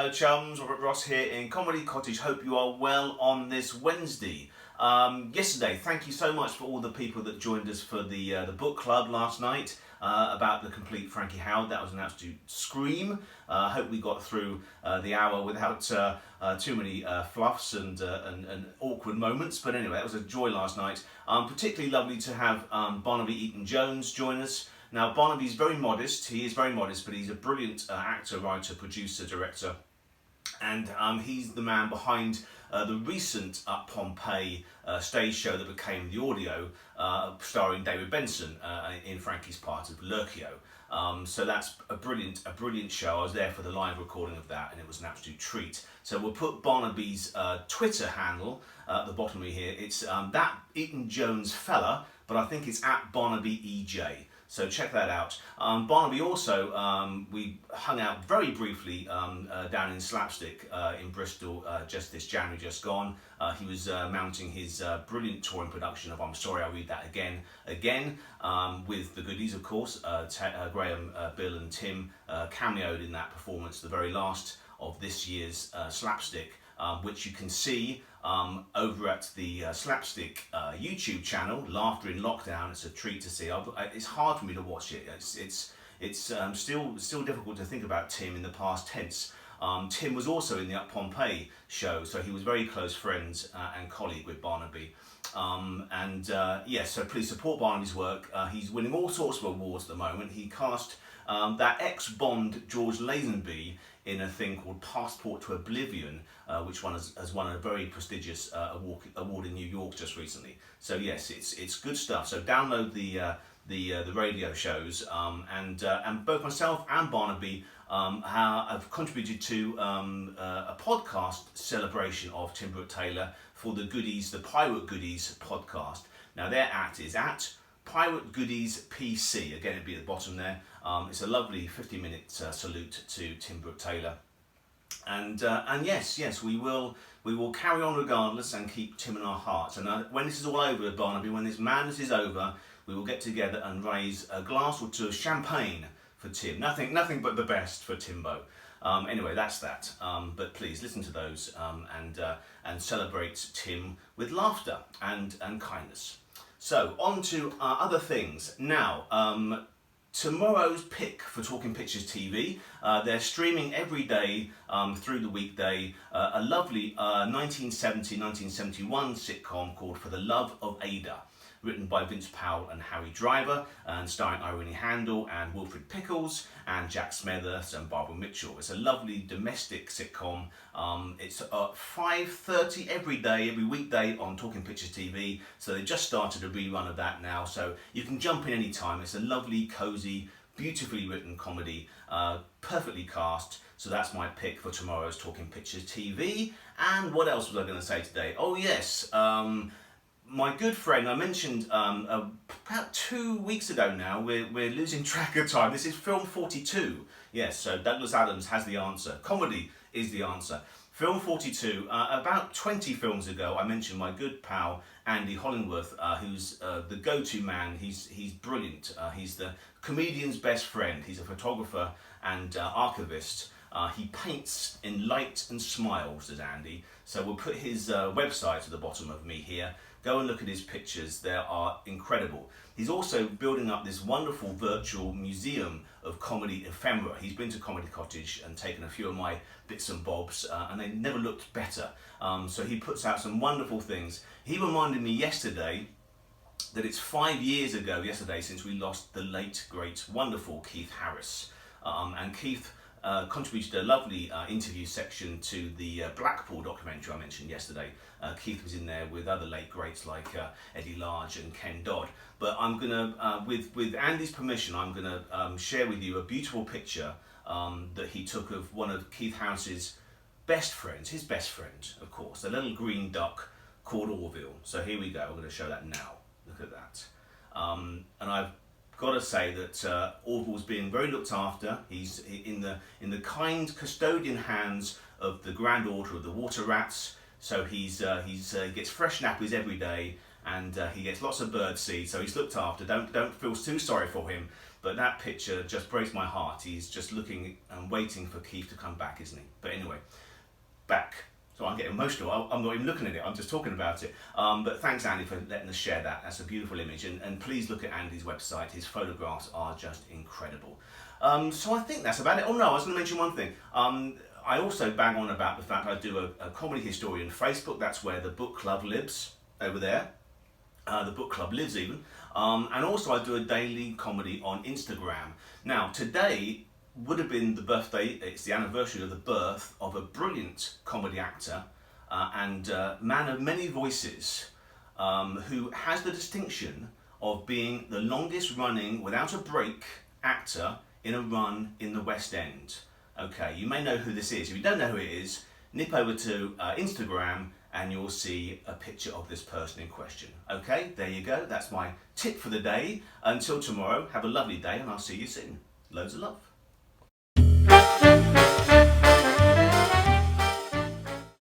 Hello chums, Robert Ross here in Comedy Cottage. Hope you are well on this Wednesday. Yesterday, thank you so much for all the people that joined us for the book club last night about the complete Frankie Howard. That was an absolute scream. Hope we got through the hour without too many fluffs and awkward moments. But anyway, it was a joy last night. Particularly lovely to have Barnaby Eaton-Jones join us. Now, Barnaby's very modest. He is very modest, but he's a brilliant actor, writer, producer, director. And he's the man behind the recent Pompeii stage show that became the audio, starring David Benson in Frankie's part of Lurkio. So that's a brilliant show. I was there for the live recording of that, and it was an absolute treat. So we'll put Barnaby's Twitter handle at the bottom of here. It's that Eaton-Jones fella, but I think it's at Barnaby EJ. So check that out. Barnaby also, we hung out very briefly down in Slapstick in Bristol just this January just gone. He was mounting his brilliant touring production of I'm Sorry I Read That Again, with the goodies, of course. Graham, Bill and Tim cameoed in that performance, the very last of this year's Slapstick, which you can see over at the Slapstick YouTube channel, Laughter in Lockdown. It's a treat to see. It's hard for me to watch it. It's still difficult to think about Tim in the past tense. Tim was also in the Pompeii show, so he was very close friends and colleague with Barnaby. Yes, so please support Barnaby's work. He's winning all sorts of awards at the moment. He cast that ex-Bond George Lazenby in a thing called Passport to Oblivion, which has won a very prestigious award in New York just recently. So yes, it's good stuff. So download the radio shows, and both myself and Barnaby have contributed to a podcast celebration of Tim BrookeTaylor for the Goodies, the Pirate Goodies podcast. Now their is at Pirate Goodies PC. Again, it'd be at the bottom there. It's a lovely 50-minute salute to Tim BrookeTaylor, and yes, we will carry on regardless and keep Tim in our hearts. And when this is all over, Barnaby, when this madness is over, we will get together and raise a glass or two of champagne for Tim. Nothing but the best for Timbo. Anyway, that's that. But please listen to those and celebrate Tim with laughter and kindness. So, on to other things. Now, tomorrow's pick for Talking Pictures TV, they're streaming every day through the weekday, a lovely 1970-1971 sitcom called For the Love of Ada, written by Vince Powell and Harry Driver, and starring Irene Handel and Wilfred Pickles and Jack Smethurst and Barbara Mitchell. It's a lovely domestic sitcom. It's at 5:30 every weekday on Talking Pictures TV. So they just started a rerun of that now, so you can jump in any time. It's a lovely, cosy, beautifully written comedy, perfectly cast. So that's my pick for tomorrow's Talking Pictures TV. And what else was I going to say today? Oh yes. My good friend, I mentioned about 2 weeks ago now, we're losing track of time. This is film 42. Yes, so Douglas Adams has the answer. Comedy is the answer. Film 42, about 20 films ago, I mentioned my good pal, Andy Hollingworth, who's the go-to man. He's brilliant. He's the comedian's best friend. He's a photographer and archivist. He paints in light and smile, says Andy. So we'll put his website at the bottom of me here. Go and look at his pictures, they are incredible. He's also building up this wonderful virtual museum of comedy ephemera. He's been to Comedy Cottage and taken a few of my bits and bobs, and they never looked better. So he puts out some wonderful things. He reminded me yesterday that it's 5 years ago yesterday since we lost the late, great, wonderful Keith Harris. And Keith contributed a lovely interview section to the Blackpool documentary I mentioned yesterday. Keith was in there with other late greats like Eddie Large and Ken Dodd. But I'm gonna, with Andy's permission, I'm gonna share with you a beautiful picture that he took of one of Keith Harris's best friends, his best friend, of course, a little green duck called Orville. So here we go. I'm going to show that now. Look at that. And I've got to say that Orville's being very looked after. He's in the kind custodian hands of the Grand Order of the Water Rats. So he gets fresh nappies every day, and he gets lots of bird seed, so he's looked after. Don't feel too sorry for him, but that picture just breaks my heart. He's just looking and waiting for Keith to come back, isn't he? But anyway, back. So I'm getting emotional. I'm not even looking at it, I'm just talking about it. But thanks, Andy, for letting us share that. That's a beautiful image. And please look at Andy's website. His photographs are just incredible. So I think that's about it. Oh no, I was going to mention one thing. I also bang on about the fact I do a comedy historian Facebook. That's where the book club lives, over there. The book club lives even. And also I do a daily comedy on Instagram. Now, today would have been the birthday, it's the anniversary of the birth of a brilliant comedy actor and man of many voices, who has the distinction of being the longest running without a break actor in a run in the West End. Okay, you may know who this is. If you don't know who it is, nip over to Instagram and you'll see a picture of this person in question. Okay, there you go. That's my tip for the day. Until tomorrow, have a lovely day and I'll see you soon. Loads of love.